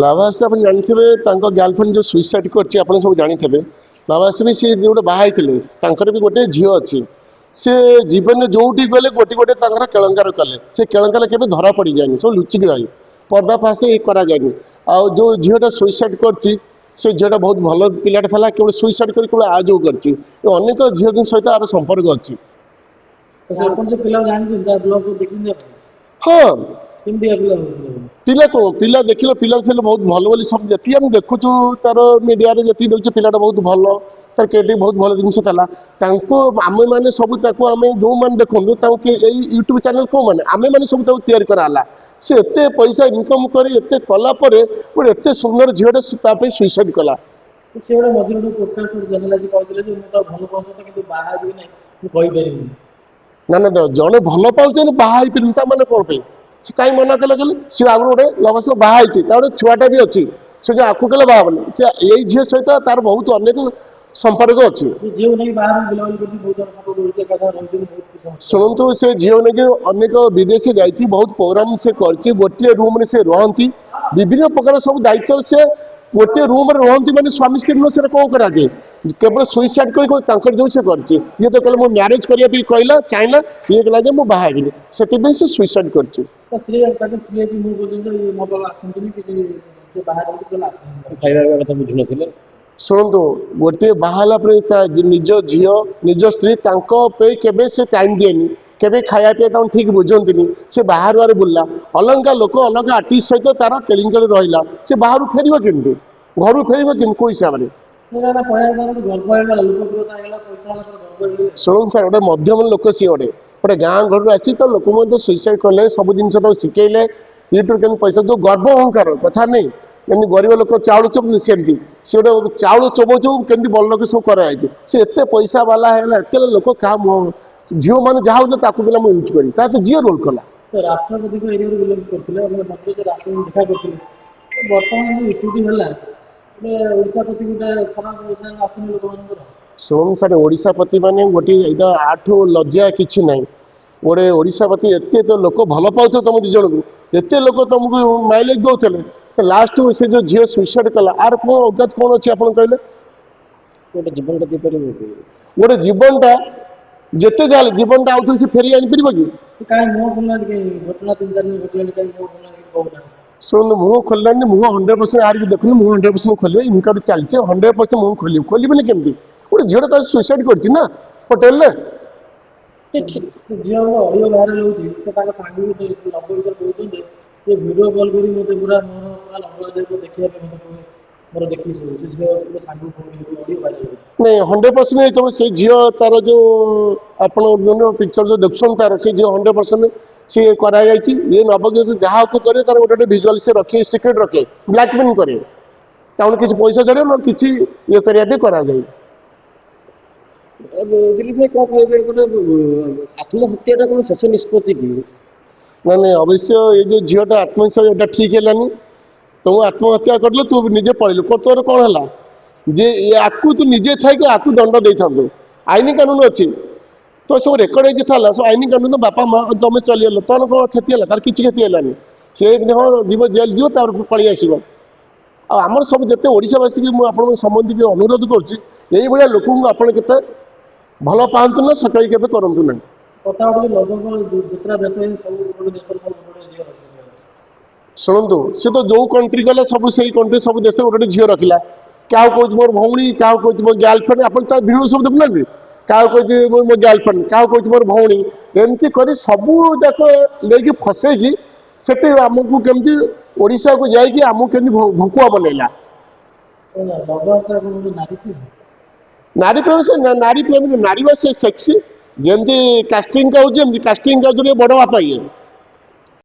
ଲାଭାସ ଆପଣ ଜାଣିଥିବେ ତାଙ୍କ ଗାର୍ଲଫ୍ରେଣ୍ଡ ଯୋଉ ସୁଇସାଇଡ୍ କରିଛି ଆପଣ ସବୁ ଜାଣିଥିବେ। ଲାଭାସ ବି ସେ ଯୋଉଟେ ବାହା ହେଇଥିଲେ ତାଙ୍କର ବି ଗୋଟେ ଝିଅ ଅଛି। ସେ ଜୀବନରେ ଯୋଉଠି ଗଲେ ଗୋଟି ଗୋଟେ ତାଙ୍କର କେଳଙ୍କାର କଲେ। ସେ କେଳଙ୍କାର କେବେ ଧରା ପଡ଼ିଯାଏନି, ସବୁ ଲୁଚିକି ରହି ପର୍ଦା ଫାସ କରାଯାଏନି। ଆଉ ଯୋଉ ଝିଅଟା ସୁଇସାଇଡ୍ କରିଛି ସେ ଝିଅଟା ବହୁତ ଭଲ ପିଲାଟା ଥିଲା, କେବଳ ସୁଇସାଇଡ୍ କରି କେବଳ ଆ ଯୋଉ କରିଛି। ଅନେକ ଝିଅଙ୍କ ସହିତ ଆର ସମ୍ପର୍କ ଅଛି। ଆପଣ ସେ ପିଲାକୁ ଜାଣିଛନ୍ତି, ତା ବ୍ଲଗ ଦେଖିଛନ୍ତି ଆପଣ? ହଁ, କେମିତିଆ ପିଲା? ପିଲା କଣ ପିଲା ଦେଖିଲେ ପିଲା ସେ ବହୁତ ଭଲ ବୋଲି ସବୁ ଯେତିକି ଆମେ ଦେଖୁଛୁ ତାର ମିଡ଼ିଆରେ ଯେତିକି ଦେଉଛି ପିଲାଟା ବହୁତ ଭଲ, ତାର କେଟି ବହୁତ ଭଲ ଜିନିଷ ଥିଲା। ତାଙ୍କୁ ଆମେମାନେ ସବୁ ତାକୁ ଆମେ ଯୋଉମାନେ ଦେଖନ୍ତୁ ତାଙ୍କୁ ଏଇ ୟୁଟ୍ୟୁବ ଚ୍ୟାନେଲ କୋଉମାନେ ଆମେମାନେ ସବୁ ତାକୁ ତିଆରି କରାହେଲା। ସେ ଏତେ ପଇସା ଇନକମ୍ କରି ଏତେ କଲା ପରେ ଗୋଟେ ଏତେ ସୁନ୍ଦର ଝିଅଟା ତା ପାଇଁ ସୁଇସାଇଡ୍ କଲା। ସେ ଗୋଟେ ମଝିରେ ଗୋଟେ ପୋଡକାଷ୍ଟ ଗୋଟେ ଚ୍ୟାନେଲ ଆସି କହିଥିଲେ ଯେ ମୁଁ ତ ଭଲ ପାଉଛନ୍ତି କିନ୍ତୁ ବାହା ହେବି ନାହିଁ, ମୁଁ କହିପାରିବିନି। ନା ନା ଜଣେ ଭଲ ପାଉଛନ୍ତି ବାହା ହେଇପାରିବି ତା ମାନେ କଣ ପାଇଁ? ସେ କାହିଁ ମନା କଲେ କହିଲେ? ସିଏ ଆଗରୁ ଗୋଟେ ଲଭସ ବାହା ହେଇଛି, ତା ଗୋଟେ ଛୁଆଟା ବି ଅଛି। ସେ ଯୋଉ ଆକୁ କଲେ ବାହା ହବନି, ସେ ଏଇ ଝିଅ ସହିତ ତାର ବହୁତ ଅନେକ ସମ୍ପର୍କ ଅଛି। ଝିଅକୁ ନେଇକି ବାହାରେ ବୁଲାବୁଲି କରୁଛି, ବହୁତ ଜଣ ଫଟୋ ଦଉଛି, ଏକା ସାଙ୍ଗରେ ରହୁଛନ୍ତି, ବହୁତ କିଛି। ଶୁଣନ୍ତୁ ସେ ଝିଅ ନେଇକି ଅନେକ ବିଦେଶ ଯାଇଛି, ବହୁତ ପ୍ରୋଗ୍ରାମ ସେ କରିଛି। ଗୋଟିଏ ରୁମରେ ସେ ରହନ୍ତି, ବିଭିନ୍ନ ପ୍ରକାର ସବୁ ଦାୟିତ୍ୱରେ ସେ ଗୋଟିଏ ରୁମରେ ରହନ୍ତି। ମାନେ ସ୍ୱାମୀ ସ୍ତ୍ରୀ ନୁହଁ, ସେଟା କଣ କରାଯାଏ? କେବଳ ସୁଇସାଇଡ୍ କରି ତାଙ୍କର ଯୋଉ ସେ କରିଛି। ଇଏ ତ କହିଲେ ମୁଁ ମ୍ୟାରେଜ କରିବା ପାଇଁ କହିଲା ଚାହିଁଲା, ଇଏ କହିଲା ଯେ ମୁଁ ବାହା ହେବିନି, ସେଥିପାଇଁ ସେ ସୁଇସାଇଡ୍ କରିଛି। ତା ସ୍ତ୍ରୀ ଅଛି ମୁଁ କହୁଛନ୍ତି ମୋ ବାବା ଆସନ୍ତୁନି କିଛି, ସେ ବାହାରେ ଆସନ୍ତୁ, ଖାଇବା ପିଇବା କଥା ବୁଝୁନଥିଲେ। ଶୁଣନ୍ତୁ, ଗୋଟିଏ ବାହା ହେଲା ପରେ ତା ନିଜ ଝିଅ ନିଜ ସ୍ତ୍ରୀ ତାଙ୍କ ପାଇଁ କେବେ ସେ ଟାଇମ୍ ଦିଏନି, କେବେ ଖାଇବା ପିଇବା ତାଙ୍କୁ ଠିକ୍ ବୁଝନ୍ତିନି। ସେ ବାହାରୁ ବୁଲିଲା, ଅଲଗା ଲୋକ ଅଲଗା ଆର୍ଟିଷ୍ଟ ସହିତ ତାର କେଳିଙ୍କାଳି ରହିଲା। ସେ ବାହାରୁ ଫେରିବ କେମିତି? ଘରୁ ଫେରିବ କେମିତି କୋଉ ହିସାବରେ? ଶୁଣନ୍ତୁ ସାର୍, ଗୋଟେ ମଧ୍ୟମ ଲୋକ ସିଏ ଗୋଟେ ଗାଁ ଘରରୁ ଆସି ତ ଲୋକ ମଧ୍ୟ ସୁଇସାଇଡ୍ କଲେ, ସବୁ ଜିନିଷ ତାକୁ ଶିଖେଇଲେ। ୟୁଟ୍ୟୁବ କେମିତି ପଇସା ଯୋଉ ଗର୍ବ ଅହଙ୍କାର କଥା ନେଇ, ଏମିତି ଗରିବ ଲୋକ ଚାଉଳ ଚୋବୁଛନ୍ତି ସେମିତି ସେ ଗୋଟେ ଚାଉଳ ଚୋବଉ ଚୋବଉ କେମିତି ବଡ଼ ଲୋକ ସବୁ କରାଯାଇଛି। ସେ ଏତେ ପଇସା ବାଲା ହେଇଗଲା, ଏତେ ଲୋକ କାହା ଝିଅ ମାନେ ଯାହା ହଉଥିଲେ ତାକୁ ପିଲା ମୁଁ ୟୁଜ୍ କରି ତା ତ ଝିଅ ରୋଲ୍ କଲା। ରାଷ୍ଟ୍ରପତିଙ୍କ ଏରିଆରେ ବିଲଙ୍ଗ କରୁଥିଲେ, ମନ୍ତ୍ରୀ ସେ ରାଷ୍ଟ୍ରପତି ଦେଖା କରୁଥିଲେ। ବର୍ତ୍ତମାନ ଯୋଉ ଇସ୍ୟୁଟି ହେଲା, ଓଡ଼ିଶା ପ୍ରତି ଗୋଟେ ଖରାପ ଆସୁନି ଲୋକମାନଙ୍କର। ଶୁଣନ୍ତୁ ସାର୍, ଓଡ଼ିଶା ପ୍ରତି ମାନେ ଗୋଟେ ଏଇଟା ଆଠୁ ଲଜ୍ଜା କିଛି ନାହିଁ। ଗୋଟେ ଓଡ଼ିଶା ପ୍ରତି ଏତେ ତ ଲୋକ ଭଲ ପାଉଥିଲେ ତମ ଦି ଜଣଙ୍କୁ, ଏତେ ଲୋକ ତମକୁ ମାଇଲେଜ ଦଉଥିଲେ, ଲାଷ୍ଟ ସେ ଯୋଉ ଝିଅ ସୁଇସାଇଡ୍ କଲା, ଆର କଣ ଅଗାତ କଣ ଅଛି ଆପଣ କହିଲେ? ଗୋଟେ ଜୀବନଟା ଦେଇପାରିବ, ଗୋଟେ ଜୀବନଟା ଯେତେ ଯାହେଲେ ଜୀବନଟା ଆଉଥରେ ସେ ଫେରି ଆଣିପାରିବ କି? କାହିଁ ମୁହଁ ଖୋଲୁନାହାନ୍ତି, ଘଟଣା 3-4 ଦିନ ଘଟିଲାଣି, କାହିଁ ମୁହଁ ଖୋଲୁନାହାନ୍ତି, କହୁନାହାନ୍ତି। ଶୁଣନ୍ତୁ, ମୁହଁ ଖୋଲିଲାନି, ମୁହଁ 100% ଆରିକି ଦେଖୁନି, ମୁହଁ 100% ଖୋଲିବ, ଇନକ୍ୱାରି ଚାଲିଛି, 100% ମୁହଁ ଖୋଲିବନି କେମିତି? ଗୋଟେ ଝିଅଟା ତାର ସୁଇସାଇଡ୍ କରିଛି ନା ହୋଟେଲରେ। ଝିଅ ଅଡ଼ିଓ ଭାଇରାଲ ହେଉଛି, ସେ ତାଙ୍କ ସାଙ୍ଗକୁ ଲମ୍ବ ବିଷୟରେ କହୁଛନ୍ତି ଯେ ଭିଡ଼ିଓ କଲ୍ କରି ମୋତେ ପୁରା ମୋର ପୁରା ଲମ୍ବ ଦେଖିବା ପାଇଁ ମୋତେ ମୋର ଦେଖିକି ସେ ଝିଅ ସାଙ୍ଗକୁ ଅଡ଼ିଓ ଭାଇରାଲ ହେଉଛି। ନାଇଁ 100% ହେଇଥିବ। ସେ ଝିଅ ତାର ଯୋଉ ଆପଣ ପିକ୍ଚର ଯୋଉ ଦେଖୁଛନ୍ତି ତାର ସେ ଝିଅ 100% ସିଏ କରାଯାଇଛି। ଇଏ ନବଜ୍ଞ ଯାହାକୁ କରେ ତାର ଗୋଟେ ଗୋଟେ ଭିଜୁଆଲ ସେ ରଖେ, ସିକ୍ରେଟ ରଖେ, ବ୍ଲାକମେଲ କରେ, ତାଙ୍କୁ କିଛି ପଇସା ଛାଡ଼ିବ ନା କିଛି ଇଏ କରିବା ପାଇଁ କରାଯାଏ। ଦିଲ୍ଲୀପ ଭାଇ କ'ଣ କହିବେ, ଗୋଟେ ଆତ୍ମହତ୍ୟାଟା କ'ଣ ଶେଷ ନିଷ୍ପତ୍ତି କି? ମାନେ ଅବଶ୍ୟ ଏଇ ଯୋଉ ଝିଅଟା ଆତ୍ମହତ୍ୟା ଏଇଟା ଠିକ ହେଲାନି। ତୁ ଆତ୍ମହତ୍ୟା କରିଲୁ, ତୁ ନିଜେ ପଳେଇଲୁ, ତୋର କ'ଣ ହେଲା ଯେ ଆକୁ ତୁ ନିଜେ ଥାଇକି ଆକୁ ଦଣ୍ଡ ଦେଇଥାନ୍ତୁ। ଆଇନ କାନୁନ ଅଛି, ତ ସବୁ ରେକର୍ଡ ହେଇକି ଥିଲା, ସବୁ ଆଇନ କାନୁନ। ବାପା ମା ତମେ ଚଳିଗଲ, ତୋର କ'ଣ କ୍ଷତି ହେଲା? ତାର କିଛି କ୍ଷତି ହେଲାନି। ସେ ହଁ ଯିବ ଜେଲ ଯିବ, ତାପରେ ପଳେଇ ଆସିବ। ଆଉ ଆମର ସବୁ ଯେତେ ଓଡ଼ିଶାବାସୀକି ମୁଁ ଆପଣଙ୍କ ସମ୍ବନ୍ଧୀକି ଅନୁରୋଧ କରୁଛି, ଏଇଭଳିଆ ଲୋକଙ୍କୁ ଆପଣ କେତେ ଭଲ ପାଆନ୍ତୁ ନା, ସକାଳି କେବେ କରନ୍ତୁ ନାହିଁ। ଶୁଣନ୍ତୁ, ସେ ତ ଯୋଉ କଣ୍ଟ୍ରି ଗଲା ସବୁ ସେଇ କଣ୍ଟ୍ରି ସବୁ ଦେଶ ଗୋଟେ ଗୋଟେ ଝିଅ ରଖିଲା। କାହାକୁ କହୁଛି ମୋର ଭଉଣୀ, କାହାକୁ କହୁଛି ମୋ ଗାର୍ଲଫ୍ରେଣ୍ଡ। ଆପଣ ତା ଭିଡ଼ିଓ ସବୁ ଦେଖୁନାହାନ୍ତି? କାହାକୁ କହୁଛି ମୋ ଗାର୍ଲଫ୍ରେଣ୍ଡ, କାହାକୁ କହୁଛି ମୋର ଭଉଣୀ। ଏମିତି କରି ସବୁ ଯାକ ନେଇକି ଫସେଇକି ସେଠି ଆମକୁ କେମିତି ଓଡ଼ିଶାକୁ ଯାଇକି ଆମକୁ କେମିତି ଭକୁଆ ବନେଇଲା। ନାରୀ ପ୍ରେମ, ସେ ନାରୀ ପ୍ରେମ, ନାରୀ ବା ସେ ସେକ୍ସି। ଯେମିତି କାଷ୍ଟିଂ କାଉଛି, ଏମିତି କାଷ୍ଟିଂ କାଉଛି ବଡ଼ ବାପା ଇଏ